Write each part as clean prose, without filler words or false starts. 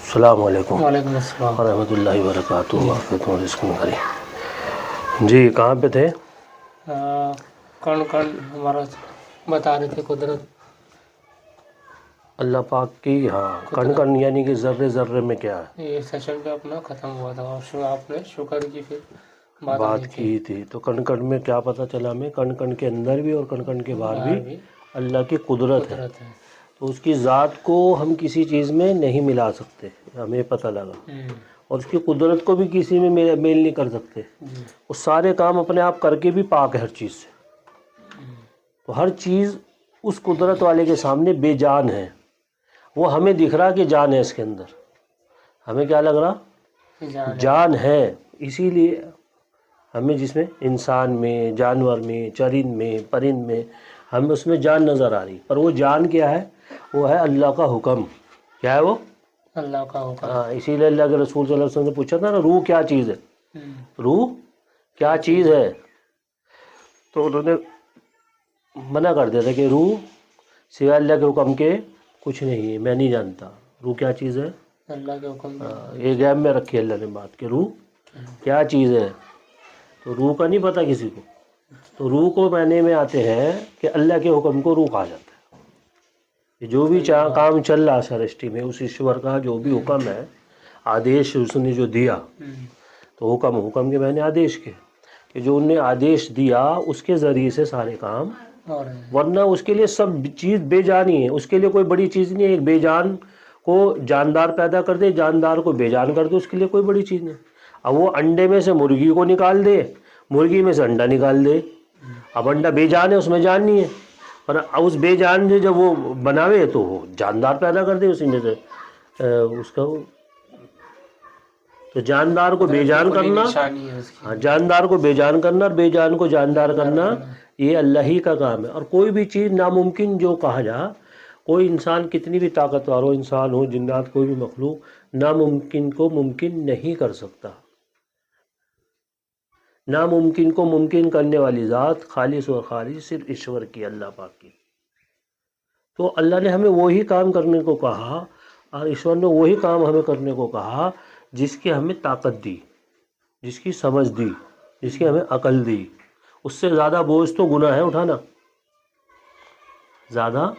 السلام علیکم وعلیکم السلام ورحمۃ اللہ وبرکاتہ وعافیت و رزق کری. جی کہاں پہ تھے؟ کن ہمارا بتا رہے تھے قدرت اللہ پاک کی. کن کن یعنی کہ ذرے ذرے میں کیا ہے. یہ سیشن کا اپنا ختم ہوا تھا اور آپ نے شکر کی پھر بات کی تھی تو کن کن میں کیا پتہ چلا ہمیں؟ کن کن کے اندر بھی اور کن کن کے باہر بھی اللہ کی قدرت ہے. تو اس کی ذات کو ہم کسی چیز میں نہیں ملا سکتے، ہمیں پتہ لگا. اور اس کی قدرت کو بھی کسی میں میل نہیں کر سکتے. وہ سارے کام اپنے آپ کر کے بھی پاک ہے ہر چیز سے. تو ہر چیز اس قدرت والے کے سامنے بے جان ہے. وہ ہمیں دکھ رہا کہ جان ہے اس کے اندر، ہمیں کیا لگ رہا؟ جان ہے. اسی لیے ہمیں جس میں انسان میں، جانور میں، چرند میں، پرند میں ہمیں اس میں جان نظر آ رہی. پر وہ جان کیا ہے؟ وہ ہے اللہ کا حکم. کیا ہے وہ؟ اللہ کا حکم. اسی لیے اللہ کے رسول صلی اللہ علیہ وسلم نے پوچھا تھا نا، روح کیا چیز ہے؟ روح کیا چیز ہے؟ تو انہوں نے منع کر دیا تھا کہ روح سوائے اللہ کے حکم کے کچھ نہیں ہے، میں نہیں جانتا. روح کیا چیز ہے؟ اللہ کے حکم. یہ غیب میں رکھی اللہ نے بات کہ روح کیا چیز ہے. تو روح کا نہیں پتہ کسی کو. تو روح کو معنی میں آتے ہیں کہ اللہ کے حکم کو روح کہا جاتا ہے. جو بھی کام چل رہا سرشٹی میں، اس ایشور کا جو بھی حکم ہے، آدیش اس نے جو دیا، تو حکم کے معنی آدیش کے، کہ جو انہوں نے آدیش دیا اس کے ذریعے سے سارے کام. ورنہ اس کے لیے سب چیز بے جان ہی ہے. اس کے لیے کوئی بڑی چیز نہیں ہے. ایک بے جان کو جاندار پیدا کر دے، جاندار کو بے جان کر دے، اس کے لیے کوئی بڑی چیز نہیں. اب وہ انڈے میں سے مرغی کو نکال دے، مرغی میں سے انڈا نکال دے. اب انڈا بے جان ہے، اس میں جان نہیں ہے. پر اس بے جان سے جب وہ بناوے تو وہ جاندار پیدا کر دے اسی میں سے اس کا. تو جاندار کو بے جان کرنا، جاندار کو بے جان کرنا اور بے جان کو جاندار کرنا، یہ اللہ ہی کا کام ہے. اور کوئی بھی چیز ناممکن جو کہا جا، کوئی انسان کتنی بھی طاقتور ہو، انسان ہو، جنات، کوئی بھی مخلوق ناممکن کو ممکن نہیں کر سکتا. ناممکن کو ممکن کرنے والی ذات خالص اور خالص صرف ایشور کی، اللہ پاک کی. تو اللہ نے ہمیں وہی کام کرنے کو کہا، اور ایشور نے وہی کام ہمیں کرنے کو کہا جس کی ہمیں طاقت دی، جس کی سمجھ دی، جس کی ہمیں عقل دی. اس سے زیادہ بوجھ تو گناہ ہے اٹھانا. زیادہ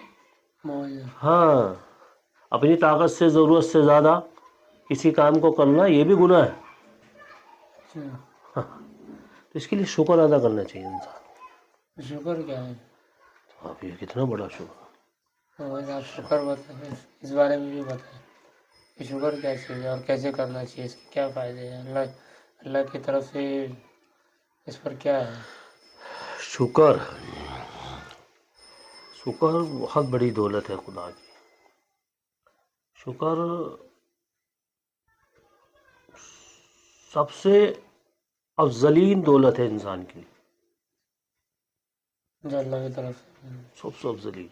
اپنی طاقت سے ضرورت سے زیادہ کسی کام کو کرنا، یہ بھی گناہ ہے. تو اس کے لیے شکر ادا کرنا چاہیے انسان. شکر کیا ہے؟ آپ یہ کتنا بڑا شکر. آپ شکر بتائیں، اس بارے میں بھی بتائیں کہ شکر کیا چیز ہے اور کیسے کرنا چاہیے، اس کے کیا فائدے ہیں، اللہ کی طرف سے اس پر کیا ہے. شکر بہت بڑی دولت ہے خدا کی. شکر سب سے افضلین دولت ہے انسان کی، جو اللہ کی طرف سب سے افضلین.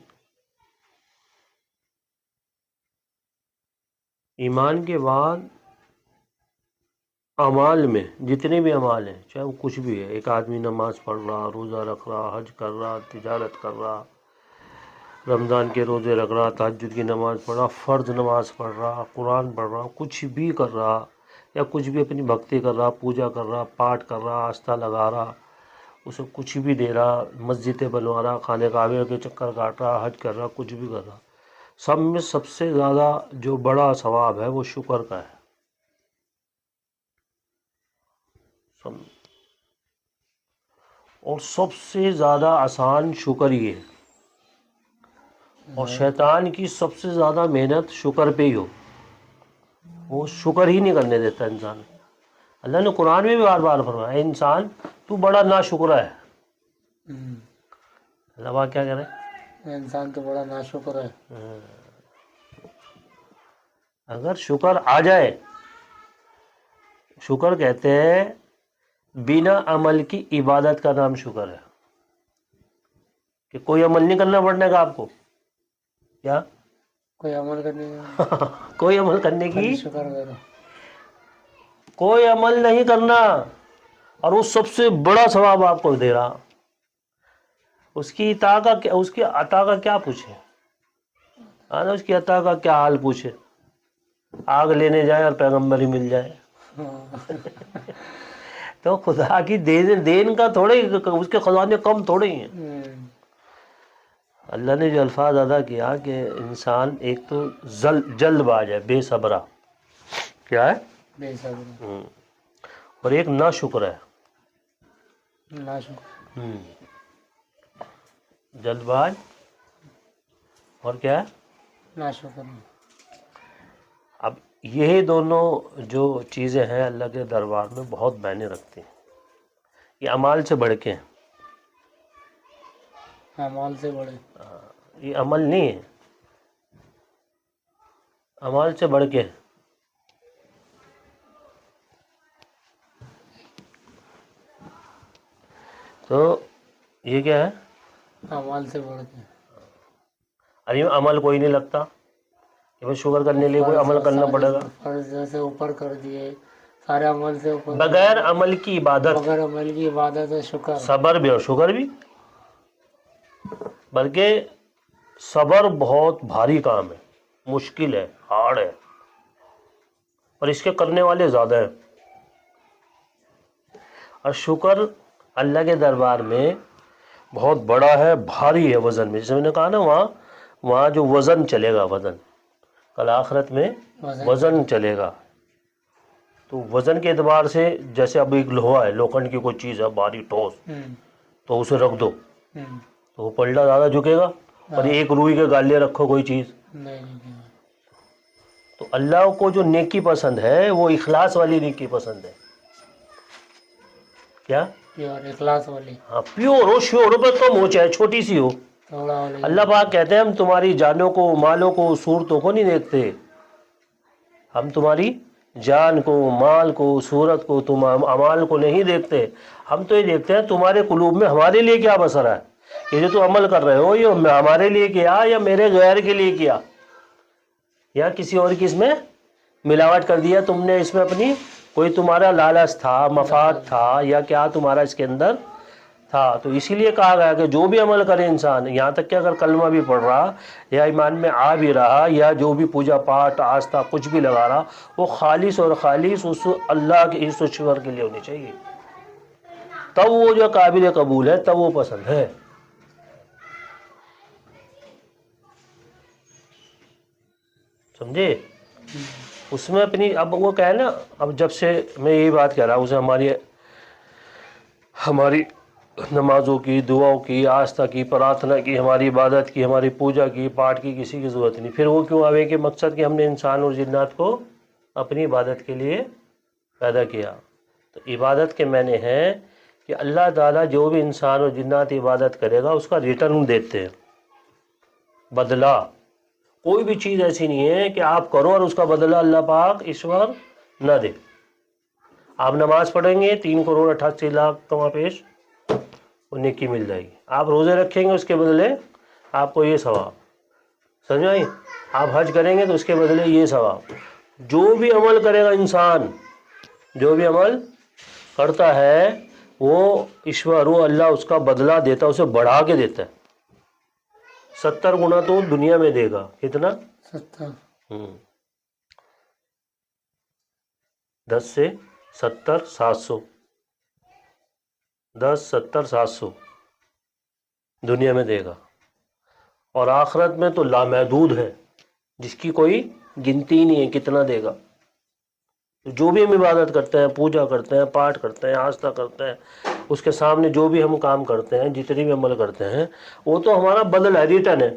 ایمان کے بعد اعمال میں جتنے بھی اعمال ہیں، چاہے وہ کچھ بھی ہے، ایک آدمی نماز پڑھ رہا، روزہ رکھ رہا، حج کر رہا، تجارت کر رہا، رمضان کے روزے رکھ رہا، تہجد کی نماز پڑھ رہا، فرض نماز پڑھ رہا، قرآن پڑھ رہا، کچھ بھی کر رہا، یا کچھ بھی اپنی بھکتی کر رہا، پوجا کر رہا، پاٹ کر رہا، آستھا لگا رہا، اسے کچھ بھی دے رہا، مسجدیں بنوا رہا، خانہ کعبہ کے چکر کاٹ رہا، حج کر رہا، کچھ بھی کر رہا، سب میں سب سے زیادہ جو بڑا ثواب ہے وہ شکر کا ہے. اور سب سے زیادہ آسان شکر ہی ہے. اور شیطان کی سب سے زیادہ محنت شکر پہ ہی ہو، وہ شکر ہی نہیں کرنے دیتا انسان. اللہ نے قرآن میں بھی بار بار فرمایا، اے انسان تو بڑا ناشکرا ہے. اللہ پاک کیا کہہ رہے ہیں؟ انسان تو بڑا ناشکر ہے. اگر شکر آ جائے، شکر کہتے ہیں بنا عمل کی عبادت کا نام شکر ہے. کہ کوئی عمل نہیں کرنا پڑنے کا آپ کو، کیا کوئی عمل کرنے کا کوئی عمل کرنے کی شکر کرو، کوئی عمل نہیں کرنا، اور وہ سب سے بڑا ثواب آپ کو دے رہا. اس کی عطا کا کیا پوچھے، اس کی عطا کا کیا حال پوچھے. آگ لینے جائیں اور پیغمبر ہی مل جائے. تو خدا کی دین کا تھوڑے اس کے خزانے کم تھوڑے ہی ہیں. اللہ نے جو الفاظ ادا کیا کہ انسان ایک تو جلد باز ہے، بے صبرا، کیا ہے؟ بے صبر، اور ایک نا شکر ہے. نا شکر، جلد باز اور کیا ہے؟ نا شکر. اب یہی دونوں جو چیزیں ہیں اللہ کے دربار میں بہت معنی رکھتی ہیں. یہ اعمال سے بڑھ کے ہیں. اعمال سے بڑے، یہ عمل نہیں ہے، اعمال سے بڑھ کے. تو یہ کیا ہے؟ اعمال سے بڑھ کے. ارے عمل کوئی نہیں لگتا کہ بھائی شکر کرنے کے لیے کوئی عمل کرنا پڑے گا. فرض جیسے اوپر کر دیے سارے عمل سے اوپر، بغیر عمل کی عبادت، بغیر عمل کی عبادت ہے شکر. صبر بھی اور شکر بھی. بلکہ صبر بہت بھاری کام ہے، مشکل ہے، ہارڈ ہے، اور اس کے کرنے والے زیادہ ہیں. اور شکر اللہ کے دربار میں بہت بڑا ہے، بھاری ہے وزن میں. جیسے میں نے کہا نا وہاں جو وزن چلے گا، وزن کل آخرت میں وزن چلے گا. تو وزن کے اعتبار سے جیسے اب ایک لوہا ہے، لوکھنڈ کی کوئی چیز ہے بھاری ٹھوس، تو اسے رکھ دو تو وہ پلٹا زیادہ جھکے گا. اور ایک روئی کے گالے رکھو کوئی چیز. تو اللہ کو جو نیکی پسند ہے وہ اخلاص والی نیکی پسند ہے. کیا؟ پیور، اخلاص والی. ہاں، پیور ہو، شیور ہو، کم ہو چاہے چھوٹی سی ہو. اللہ پاک کہتے ہیں ہم تمہاری جانوں کو، مالوں کو، صورتوں کو نہیں دیکھتے، ہم تمہاری جان کو، مال کو، صورت کو، تم اعمال کو نہیں دیکھتے. ہم تو یہ دیکھتے ہیں تمہارے قلوب میں ہمارے لیے کیا بسر ہے. یہ جو تو عمل کر رہے ہو یہ ہمارے لیے کیا یا میرے غیر کے لیے کیا، یا کسی اور کی اس میں ملاوٹ کر دیا تم نے، اس میں اپنی کوئی تمہارا لالچ تھا، مفاد تھا، یا کیا تمہارا اس کے اندر تھا. تو اسی لیے کہا گیا کہ جو بھی عمل کرے انسان، یہاں تک کہ اگر کلمہ بھی پڑھ رہا یا ایمان میں آ بھی رہا یا جو بھی پوجا پاٹ آستھا کچھ بھی لگا رہا، وہ خالص اور خالص اس اللہ کے عزت و شکر کے لیے ہونی چاہیے. تب وہ جو قابل قبول ہے، تب وہ پسند ہے. سمجھے؟ اس میں اپنی، اب وہ کہے نا، اب جب سے میں یہی بات کہہ رہا ہوں، اسے ہماری نمازوں کی، دعاؤں کی، آستھا کی، پرارتھنا کی، ہماری عبادت کی، ہماری پوجا کی، پاٹ کی کسی کی ضرورت نہیں. پھر وہ کیوں آوے کہ مقصد کہ ہم نے انسان اور جنات کو اپنی عبادت کے لیے پیدا کیا. تو عبادت کے معنی ہیں کہ اللہ تعالیٰ جو بھی انسان اور جنات عبادت کرے گا اس کا ریٹرن دیتے ہیں، بدلہ. کوئی بھی چیز ایسی نہیں ہے کہ آپ کرو اور اس کا بدلہ اللہ پاک ایشور نہ دے. آپ نماز پڑھیں گے 3,88,00,000 کما پیش وہ نیکی مل جائے گی. آپ روزے رکھیں گے اس کے بدلے آپ کو یہ ثواب. سمجھ آئی؟ آپ حج کریں گے تو اس کے بدلے یہ ثواب. جو بھی عمل کرے گا انسان، جو بھی عمل کرتا ہے وہ ایشور، وہ اللہ اس کا بدلہ دیتا ہے، اسے بڑھا کے دیتا ہے. 70 گنا تو دنیا میں دے گا. کتنا؟ 70. 10 سے 70 700، 10 70 700 دنیا میں دے گا. اور آخرت میں تو لامحدود ہے، جس کی کوئی گنتی نہیں ہے کتنا دے گا. جو بھی ہم عبادت کرتے ہیں، پوجا کرتے ہیں، پاٹ کرتے ہیں، آستھا کرتے ہیں، اس کے سامنے جو بھی ہم کام کرتے ہیں، جتنی بھی عمل کرتے ہیں، وہ تو ہمارا بدل ہے، ریٹرن ہے.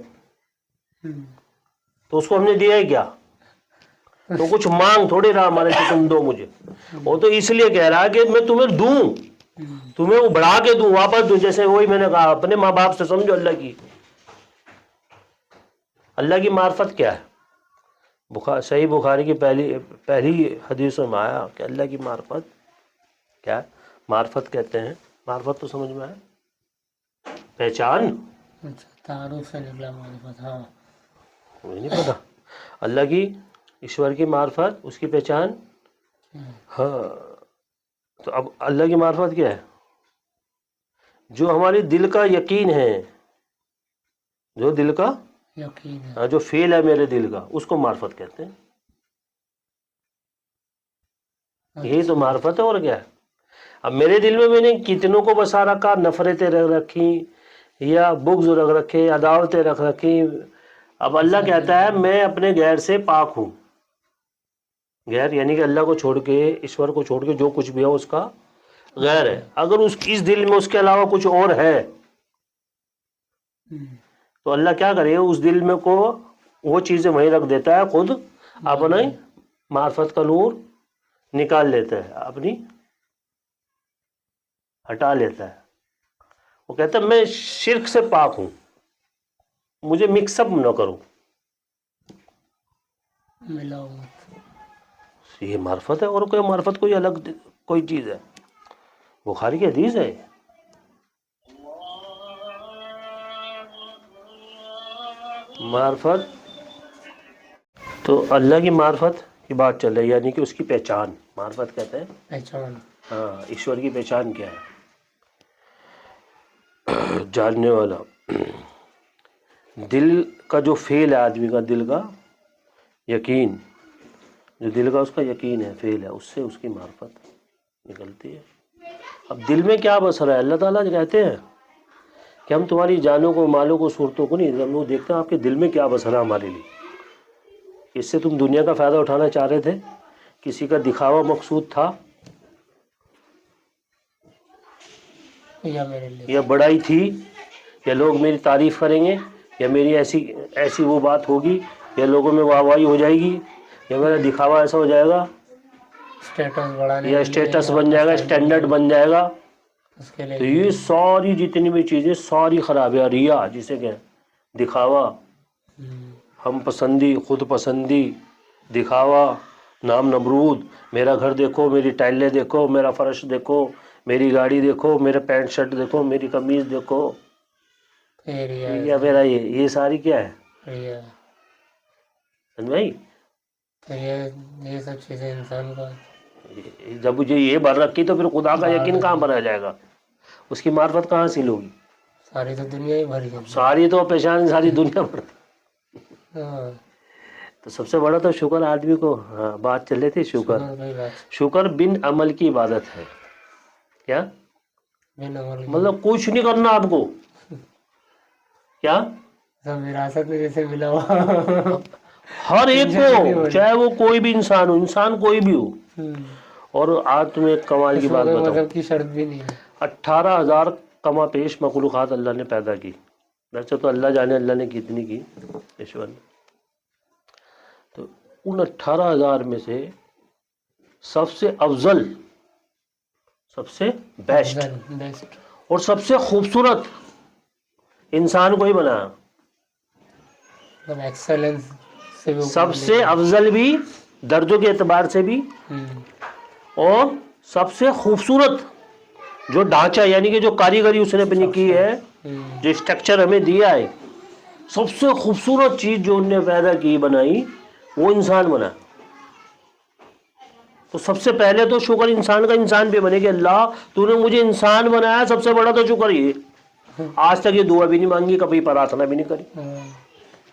تو اس کو ہم نے دیا ہی کیا؟ تو کچھ مانگ تھوڑی رہا ہمارے کہ تم دو مجھے. وہ تو اس لیے کہہ رہا کہ میں تمہیں دوں، تمہیں وہ بڑھا کے دوں، واپس دوں. جیسے وہی میں نے کہا اپنے ماں باپ سے سمجھو اللہ کی معرفت کیا ہے. صحیح بخاری کی پہلی حدیث میں آیا کہ اللہ کی معرفت کیا ہے. معرفت کہتے ہیں، معرفت تو سمجھ میں آیا، پہچان. تعارف سے نکلا معرفت. ہاں، مجھے نہیں پتا اللہ کی، ایشور کی معرفت، اس کی پہچان. ہاں، تو اب اللہ کی معرفت کیا ہے؟ جو ہمارے دل کا یقین ہے، جو دل کا یقین ہے، جو فیل ہے میرے دل کا، اس کو معرفت کہتے ہیں. یہی تو معرفت ہے، اور کیا ہے؟ اب میرے دل میں نے کتنوں کو بسا رکھا، نفرتیں رکھ رکھی یا بغض رکھ رکھے، عداوتیں رکھ رکھی. اب اللہ کہتا ہے میں اپنے غیر سے پاک ہوں. غیر یعنی کہ اللہ کو چھوڑ کے، ایشور کو چھوڑ کے جو کچھ بھی ہے اس کا غیر ہے. اگر اس دل میں اس کے علاوہ کچھ اور ہے تو اللہ کیا کرے، اس دل میں کو وہ چیزیں وہیں رکھ دیتا ہے، خود اپنا معرفت کا نور نکال لیتا ہے، اپنی ہٹا لیتا ہے. وہ کہتا ہے میں شرک سے پاک ہوں، مجھے مکس اپ نہ کرو. ملاؤ. یہ معرفت ہے، اور کوئی معرفت کوئی الگ کوئی چیز ہے؟ بخاری کی حدیث ہے. معرفت تو اللہ کی معرفت کی بات چل رہی ہے، یعنی کہ اس کی پہچان. معرفت کہتے ہیں پہچان. ہاں، ایشور کی پہچان کیا ہے؟ جاننے والا. دل کا جو فعل ہے آدمی کا، دل کا یقین، جو دل کا اس کا یقین ہے، فعل ہے، اس سے اس کی معرفت نکلتی ہے. اب دل میں کیا بس رہا ہے؟ اللہ تعالیٰ کہتے ہیں کہ ہم تمہاری جانوں کو، مالوں کو، صورتوں کو نہیں، ہم لوگ دیکھتے ہیں آپ کے دل میں کیا بس رہا ہے ہمارے لیے. اس سے تم دنیا کا فائدہ اٹھانا چاہ رہے تھے، کسی کا دکھاوا مقصود تھا، یا میرے لیے یا بڑائی تھی، یا لوگ میری تعریف کریں گے، یا میری ایسی وہ بات ہوگی، یا لوگوں میں واہ واہی ہو جائے گی، یا میرا دکھاوا ایسا ہو جائے گا، اسٹیٹس بڑھانے یا اسٹیٹس بن جائے گا، اسٹینڈرڈ بن جائے گا. اس کے لیے تو یہ ساری جتنی بھی چیزیں ساری خراب ہے. ریا جسے کہیں، دکھاوا، ہم پسندی، خود پسندی، دکھاوا، نام نمرود. میرا گھر دیکھو، میری ٹائلیں دیکھو، میرا فرش دیکھو، میری گاڑی دیکھو، میرا پینٹ شرٹ دیکھو، میری قمیض دیکھو. یا میرا یہ ساری کیا ہے بھائی؟ تو یہ سب چیزیں انسان کا جب مجھے یہ بھر رکھی تو پھر خدا کا یقین کہاں بھرا جائے گا؟ اس کی معرفت کہاں سے لوگی؟ ساری تو دنیا ہی بھری ہے. ساری تو پہچان ساری دنیا بھر. ہاں. تو سب سے بڑا تو شکر آدمی کو. ہاں، بات چل رہی تھی شکر. شکر بن عمل کی عبادت ہے. کیا مطلب؟ کچھ نہیں کرنا آپ کو. کیا سب وراثت میں جیسے ملا ہوا ہر ایک کو، چاہے وہ کوئی بھی انسان ہو، انسان کوئی بھی ہو. اور آج تمہیں ایک کمال کی بات بتاؤں، مذہب کی شرط بھی نہیں ہے. 18,000 کما پیش مخلوقات اللہ نے پیدا کی. ویسے تو اللہ جانے اللہ نے کتنی کی، ایشور نے. تو ان 18,000 میں سے سب سے افضل، سب سے بیسٹ اور سب سے خوبصورت انسان کو ہی بنایا. ایکسلنس سب سے افضل بھی درجوں کے اعتبار سے بھی، اور سب سے خوبصورت جو ڈھانچہ، یعنی کہ جو کاریگری اس نے اپنی کی ہے، جو اسٹرکچر ہمیں دیا ہے، سب سے خوبصورت چیز جو انہوں نے پیدا کی، بنائی، وہ انسان بنا. تو سب سے پہلے تو شکر انسان کا انسان پہ بنے کہ اللہ تو نے مجھے انسان بنایا. سب سے بڑا تو شکر یہ. آج تک یہ دعا بھی نہیں مانگی، کبھی پرارتھنا بھی نہیں کری.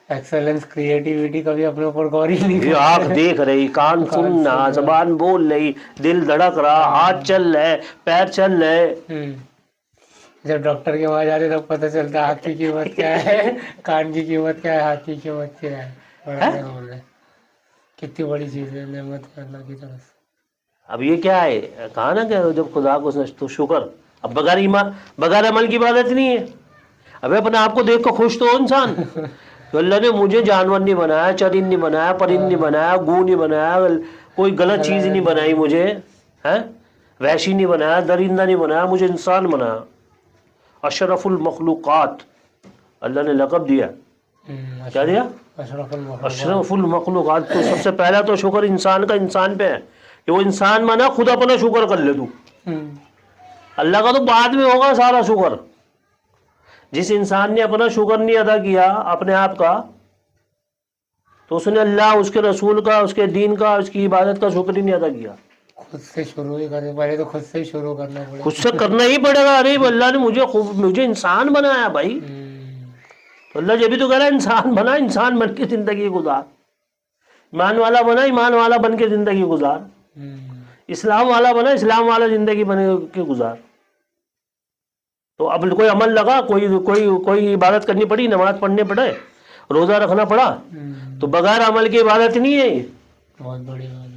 ایکسلنس، کریٹیوٹی کبھی اپنے اوپر غور ہی نہیں. یہ آنکھ دیکھ رہی، کان سن رہا، زبان بول رہی، دل دھڑک رہا، ہاتھ چل رہے، پیر چل رہے. جب ڈاکٹر کے وہاں جاتے تب پتہ چلتا ہے ہاتھ کی قیمت کیا ہے، کان کی قیمت کیا ہے، ہاتھ کی قیمت کیا ہے. کتنی بڑی چیز ہے، نعمت ہے اللہ کی طرف سے. اب یہ کیا ہے؟ کہا نا کہ جب خدا کو تو شکر. اب بغیر ایمان، بغیر عمل کی عبادت نہیں ہے. اب اپنے آپ کو دیکھ کر خوش تو ہو انسان. تو اللہ نے مجھے جانور نہیں بنایا، چرند نہیں بنایا، پرند نہیں بنایا، گو نہیں بنایا، کوئی غلط چیز نہیں بنائی مجھے، وحشی نہیں بنایا، درندہ نہیں بنایا، مجھے انسان بنایا. اشرف المخلوقات اللہ نے لقب دیا. کیا دیا؟ اشرف المخلوقات. تو سب سے پہلا تو شکر انسان کا انسان پہ ہے کہ وہ انسان بنا، خود اپنا شکر کر لے. تو اللہ کا تو بعد میں ہوگا سارا شکر. جس انسان نے اپنا شکر نہیں ادا کیا اپنے آپ کا، تو اس نے اللہ، اس کے رسول کا، اس کے دین کا، اس کی عبادت کا شکر ہی نہیں ادا کیا. خود سے شروع ہی کرنے پہلے تو خود سے ہی شروع کرنا پڑے. خود سے کرنا ہی پڑے گا. ارے اللہ نے مجھے انسان بنایا بھائی. تو اللہ جب بھی تو کہہ رہا ہے انسان بنا، انسان بن کے زندگی گزار. ایمان والا بنا، ایمان والا بن کے زندگی گزار. اسلام والا بنا، اسلام والا زندگی بنے کے گزار. تو اب کوئی عمل لگا، کوئی عبادت کرنی پڑی، نماز پڑھنے پڑے، روزہ رکھنا پڑا، تو بغیر عمل کی عبادت نہیں ہے یہ. بہت بڑی بات ہے.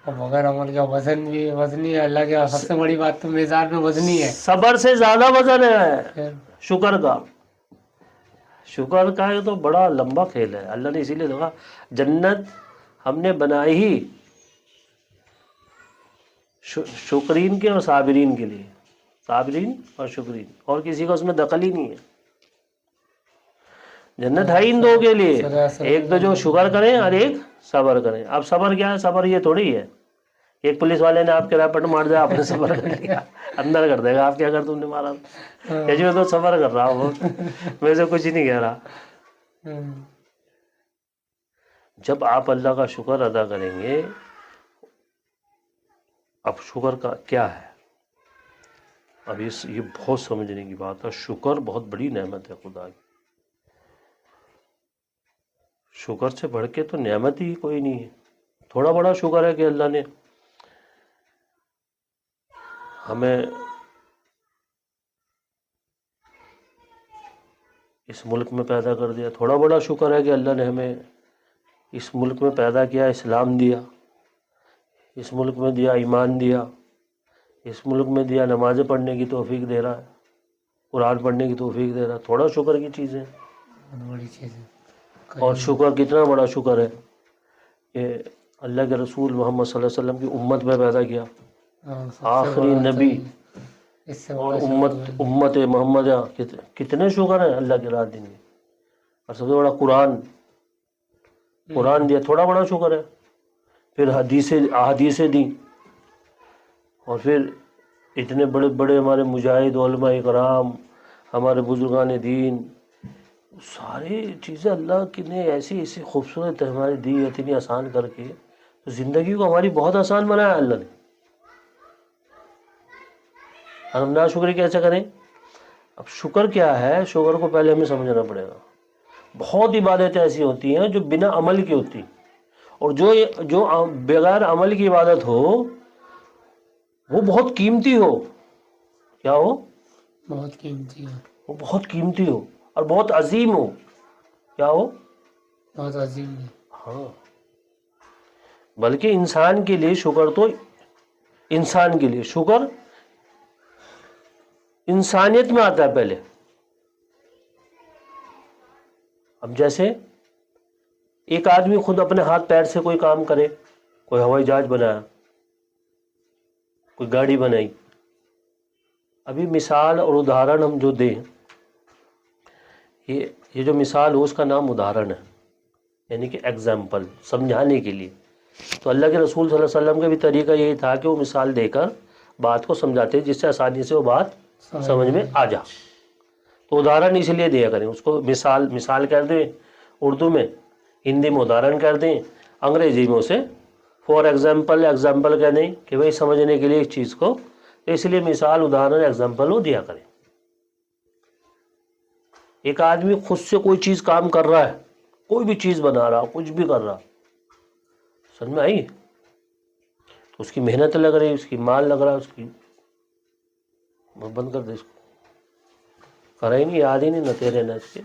اور بغیر عمل کا وزن بھی وزنی ہے. اللہ کے سب سے بڑی بات تو میزان میں وزنی ہے. صبر سے زیادہ وزن ہے پھر شکر کا. شکر کا یہ تو بڑا لمبا کھیل ہے. اللہ نے اسی لیے کہا جنت ہم نے بنائی ہی شکرین کے اور صابرین کے لیے. صابرین اور شکرین، اور کسی کا اس میں دخل ہی نہیں ہے. جنت ہے ان دو کے لیے، ایک تو جو شکر کریں اور ایک صبر کریں. اب صبر کیا ہے؟ صبر یہ تھوڑی ہے ایک پولیس والے نے آپ کے رپٹ مار دیا، آپ نے صبر کر لیا، اندر کر دے گا. آپ کیا کر تم نے مارا؟ کہ جی میں تو صبر کر رہا ہوں، میں سے کچھ ہی نہیں کہہ رہا. جب آپ اللہ کا شکر ادا کریں گے، اب شکر کا کیا ہے؟ اب یہ بہت سمجھنے کی بات ہے. شکر بہت بڑی نعمت ہے خدا کی. شکر سے بڑھ کے تو نعمت ہی کوئی نہیں ہے. تھوڑا بڑا شکر ہے کہ اللہ نے ہمیں اس ملک میں پیدا کر دیا. تھوڑا بڑا شکر ہے کہ اللہ نے ہمیں اس ملک میں پیدا کیا، اسلام دیا، اس ملک میں دیا ایمان دیا، اس ملک میں دیا نمازیں پڑھنے کی توفیق دے رہا ہے، قرآن پڑھنے کی توفیق دے رہا ہے. تھوڑا شکر کی چیز ہے. بہت بڑی چیز ہے. اور شکر کتنا بڑا شکر ہے کہ اللہ کے رسول محمد صلی اللہ علیہ وسلم کی امت میں پیدا کیا، آخری نبی اور امت محمد. کتنے شکر ہیں اللہ کے رات دن میں. اور سب سے بڑا قرآن دیا، تھوڑا بڑا شکر ہے. پھر احادیثیں دیں، اور پھر اتنے بڑے بڑے ہمارے مجاہد علماء کرام، ہمارے بزرگان دین، ساری چیزیں اللہ کی نے ایسی خوبصورت ہماری دی، اتنی آسان کر کے تو زندگی کو ہماری بہت آسان بنایا اللہ نے. اور ہم ناشکری کیسے کریں؟ اب شکر کیا ہے؟ شکر کو پہلے ہمیں سمجھنا پڑے گا. بہت عبادتیں ایسی ہوتی ہیں جو بنا عمل کی ہوتی، اور جو بغیر عمل کی عبادت ہو وہ بہت قیمتی ہو. کیا ہو؟ بہت قیمتی ہے. وہ بہت قیمتی ہو اور بہت عظیم ہو. کیا ہو؟ بہت عظیم ہے. ہاں. بلکہ انسان کے لیے شکر تو انسان کے لیے شکر انسانیت میں آتا ہے پہلے. اب جیسے ایک آدمی خود اپنے ہاتھ پیر سے کوئی کام کرے، کوئی ہوائی جہاز بنایا، کوئی گاڑی بنائی. ابھی مثال اور ادھارن ہم جو دیں، یہ جو مثال ہو اس کا نام ادھارن ہے، یعنی کہ ایگزامپل، سمجھانے کے لیے. تو اللہ کے رسول صلی اللہ علیہ وسلم کا بھی طریقہ یہی تھا کہ وہ مثال دے کر بات کو سمجھاتے جس سے آسانی سے وہ بات سمجھ میں آ جا. تو ادھارن اس لیے دیا کریں، اس کو مثال کہہ دیں اردو میں، ہندی میں ادھارن کہہ دیں، انگریزی میں اسے فار ایگزامپل کہہ دیں کہ بھائی سمجھنے کے لیے اس چیز کو. اس لیے مثال ادھارن ایگزامپل وہ دیا کریں. ایک آدمی خود سے کوئی چیز کام کر رہا ہے، کوئی بھی چیز بنا رہا، کچھ بھی کر رہا، سمجھ میں آئی؟ تو اس کی محنت لگ رہی، اس کی مال لگ رہا، اس کی بند کر دے، اس کو کرا ہی نہیں، یاد ہی نہیں، نہ تیرے نہ اس کے.